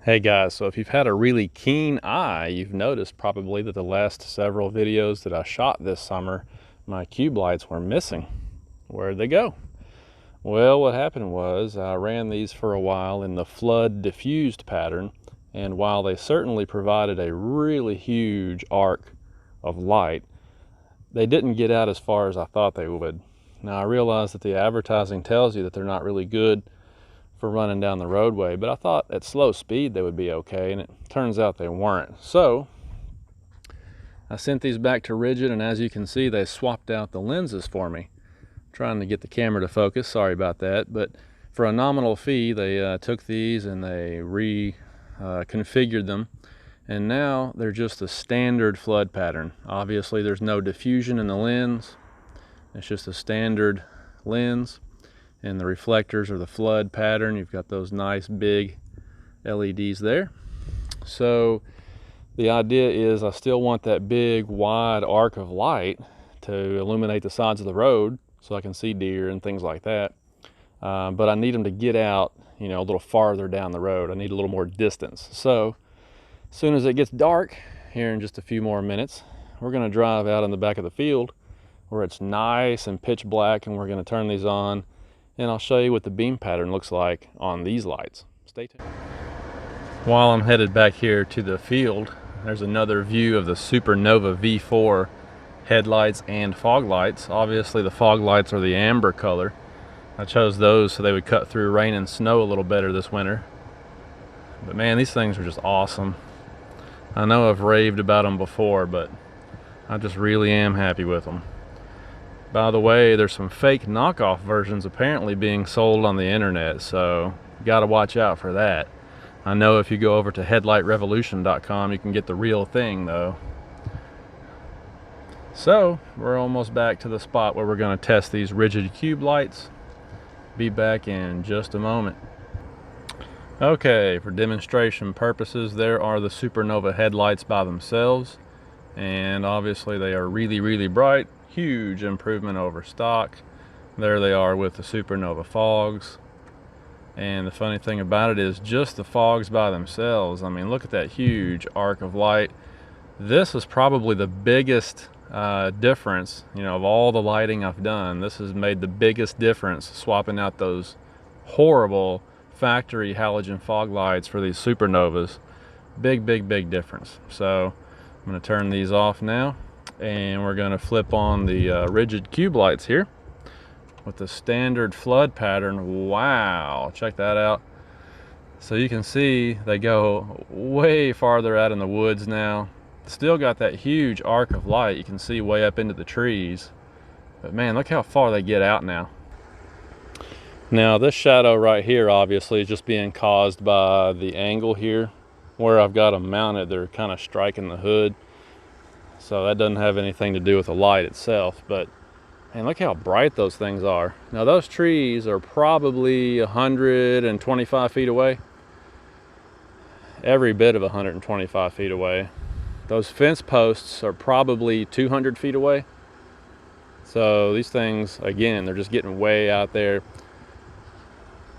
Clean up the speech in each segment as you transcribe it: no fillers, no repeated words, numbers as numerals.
Hey guys, so if you've had a really keen eye, you've noticed probably that the last several videos that I shot this summer, my cube lights were missing. Where'd they go? Well, what happened was I ran these for a while in the Flood Diffused pattern, and while they certainly provided a really huge arc of light, they didn't get out as far as I thought they would. Now I realize that the advertising tells you that they're not really good for running down the roadway, but I thought at slow speed they would be okay, and it turns out they weren't. So I sent these back to Rigid, and as you can see, they swapped out the lenses for me. I'm trying to get the camera to focus, sorry about that, but for a nominal fee they took these and they reconfigured them, and now they're just a standard flood pattern. Obviously there's no diffusion in the lens, it's just a standard lens. And the reflectors are the flood pattern. You've got those nice big LEDs there. So the idea is I still want that big wide arc of light to illuminate the sides of the road so I can see deer and things like that. But I need them to get out, a little farther down the road. I need a little more distance. So as soon as it gets dark here in just a few more minutes, we're going to drive out in the back of the field where it's nice and pitch black, and we're going to turn these on, and I'll show you what the beam pattern looks like on these lights. Stay tuned. While I'm headed back here to the field, there's another view of the Supernova V.4 headlights and fog lights. Obviously the fog lights are the amber color. I chose those so they would cut through rain and snow a little better this winter. But man, these things are just awesome. I know I've raved about them before, but I just really am happy with them. By the way, there's some fake knockoff versions apparently being sold on the internet, so you gotta watch out for that. I know if you go over to headlightrevolution.com, you can get the real thing though. So we're almost back to the spot where we're gonna test these rigid cube lights. Be back in just a moment. Okay, for demonstration purposes, there are the Supernova headlights by themselves, and obviously they are really bright. Huge improvement over stock. There they are with the Supernova fogs. And the funny thing about it is just the fogs by themselves, I mean, look at that huge arc of light. This is probably the biggest difference, of all the lighting I've done. This has made the biggest difference, swapping out those horrible factory halogen fog lights for these Supernovas. Big difference. So I'm going to turn these off now, and we're going to flip on the rigid cube lights here with the standard flood pattern. Wow, check that out. So you can see they go way farther out in the woods now. Still got that huge arc of light you can see way up into the trees, but man, look how far they get out now. Now this shadow right here obviously is just being caused by the angle here where I've got them mounted. They're kind of striking the hood. So that doesn't have anything to do with the light itself, but man, look how bright those things are. Now those trees are probably 125 feet away. Every bit of 125 feet away. Those fence posts are probably 200 feet away. So these things, again, they're just getting way out there.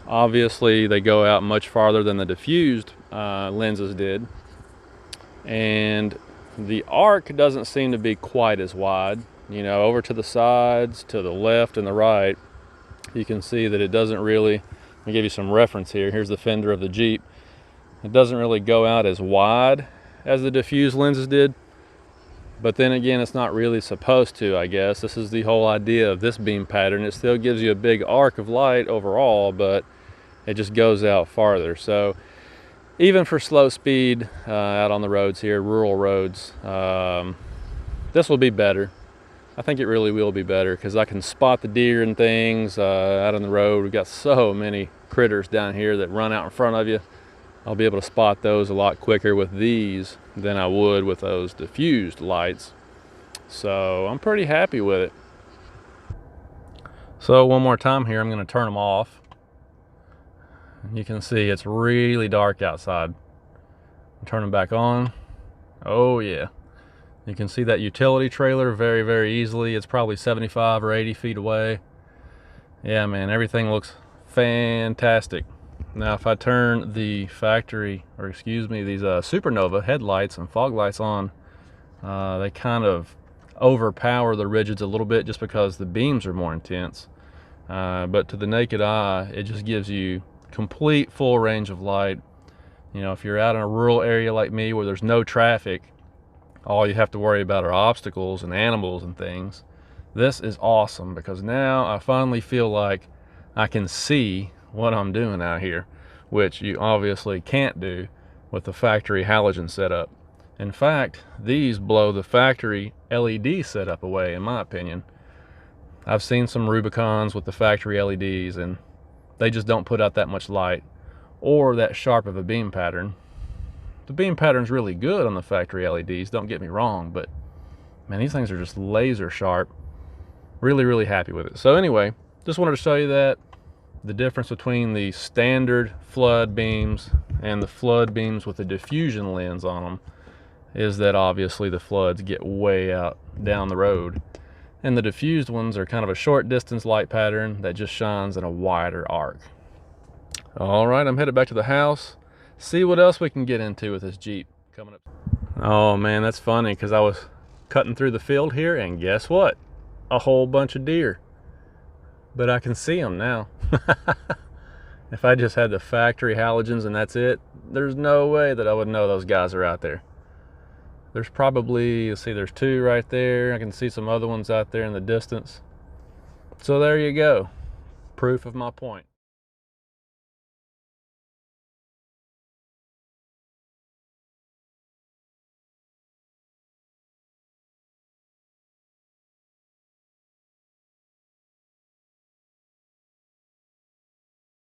Obviously they go out much farther than the diffused lenses did. And the arc doesn't seem to be quite as wide. Over to the sides, to the left and the right, you can see that it doesn't really, let me give you some reference here. Here's the fender of the Jeep. It doesn't really go out as wide as the diffused lenses did. But then again, it's not really supposed to, I guess. This is the whole idea of this beam pattern. It still gives you a big arc of light overall, but it just goes out farther. So even for slow speed out on the roads here, rural roads, this will be better. I think it really will be better because I can spot the deer and things out on the road. We've got so many critters down here that run out in front of you. I'll be able to spot those a lot quicker with these than I would with those diffused lights. So I'm pretty happy with it. So one more time here, I'm going to turn them off. You can see it's really dark outside. Turn them back on. Oh yeah. You can see that utility trailer very easily. It's probably 75 or 80 feet away. Yeah, man, everything looks fantastic. Now if I turn the factory, or excuse me, these Supernova headlights and fog lights on, they kind of overpower the rigids a little bit just because the beams are more intense. But to the naked eye, it just gives you complete full range of light. You know, if you're out in a rural area like me where there's no traffic, all you have to worry about are obstacles and animals and things. This is awesome because now I finally feel like I can see what I'm doing out here, which you obviously can't do with the factory halogen setup. In fact, these blow the factory LED setup away, in my opinion. I've seen some Rubicons with the factory LEDs and they just don't put out that much light or that sharp of a beam pattern. The beam pattern's really good on the factory LEDs, don't get me wrong, but man, these things are just laser sharp. Really happy with it. So anyway, just wanted to show you that the difference between the standard flood beams and the flood beams with the diffusion lens on them is that obviously the floods get way out down the road, and the diffused ones are kind of a short distance light pattern that just shines in a wider arc. All right, I'm headed back to the house, see what else we can get into with this Jeep coming up. Oh man, that's funny because I was cutting through the field here and guess what? A whole bunch of deer. But I can see them now. If I just had the factory halogens and that's it, there's no way that I would know those guys are out there. There's probably, let's see, there's two right there. I can see some other ones out there in the distance. So there you go. Proof of my point.